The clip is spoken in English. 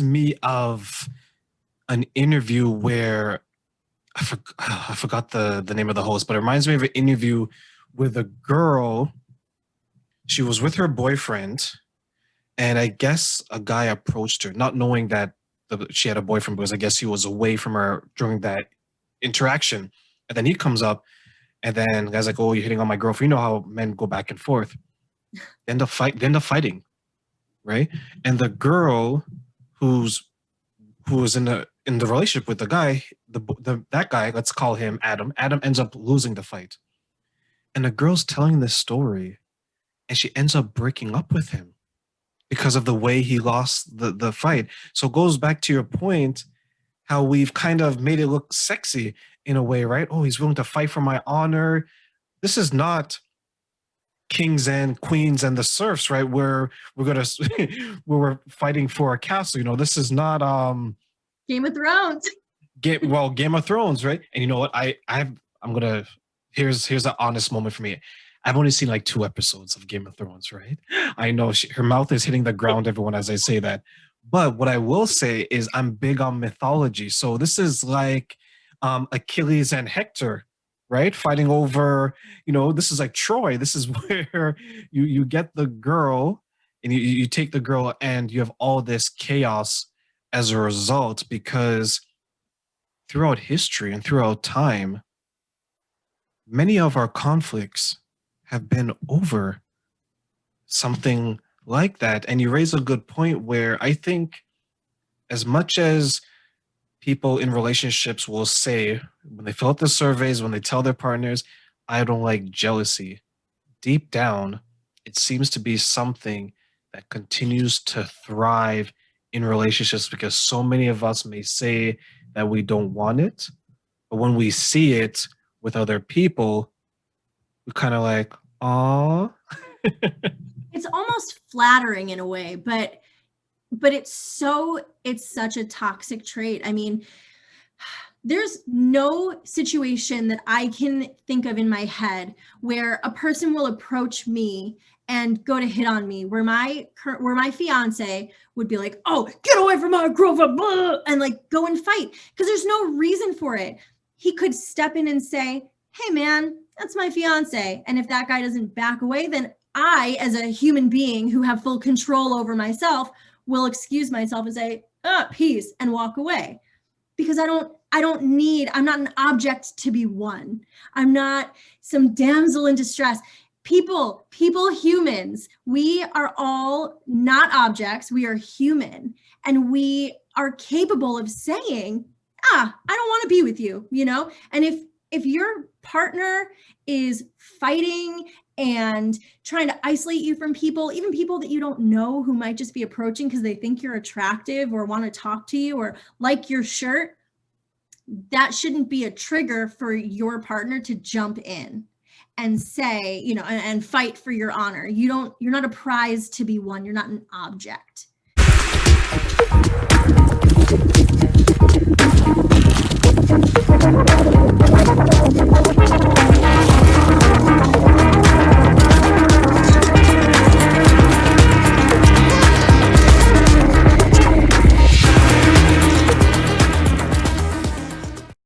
me of an interview where I forgot the name of the host, but it reminds me of an interview with a girl. She was with her boyfriend, and I guess a guy approached her, not knowing that she had a boyfriend because I guess he was away from her during that interaction. And then he comes up, and then the guy's like, "Oh, you're hitting on my girlfriend." You know how men go back and forth. They end up fighting, right? And the girl who's who was in the relationship with the guy, that guy, let's call him Adam. Adam ends up losing the fight, and the girl's telling this story, and she ends up breaking up with him because of the way he lost the fight. So it goes back to your point, how we've kind of made it look sexy in a way, right? Oh, he's willing to fight for my honor. This is not kings and queens and the serfs, right? Where we're gonna where we're fighting for a castle. This is not Game of Thrones. Game of Thrones, right? And you know what? I'm gonna here's an honest moment for me. I've only seen like 2 episodes of Game of Thrones, right? I know her mouth is hitting the ground, everyone, as I say that. But what I will say is I'm big on mythology. So this is like Achilles and Hector, right? Fighting over, this is like Troy. This is where you get the girl and you take the girl and you have all this chaos as a result, because throughout history and throughout time, many of our conflicts have been over something like that. And you raise a good point where I think as much as people in relationships will say when they fill out the surveys, when they tell their partners, I don't like jealousy, deep down, it seems to be something that continues to thrive in relationships, because so many of us may say that we don't want it, but when we see it with other people, we kind of like, "Aw." It's almost flattering in a way, but it's such a toxic trait. I mean, there's no situation that I can think of in my head where a person will approach me and go to hit on me, where my fiance would be like, "Oh, get away from my girlfriend," and like go and fight, because there's no reason for it. He could step in and say, "Hey man, that's my fiance." And if that guy doesn't back away, then I, as a human being who have full control over myself, will excuse myself and say, peace, and walk away. Because I'm not an object to be won. I'm not some damsel in distress. People, humans, we are all not objects. We are human. And we are capable of saying, I don't want to be with you, And if your partner is fighting and trying to isolate you from people, even people that you don't know, who might just be approaching because they think you're attractive or want to talk to you or like your shirt, that shouldn't be a trigger for your partner to jump in and say, and fight for your honor. You're not a prize to be won. You're not an object.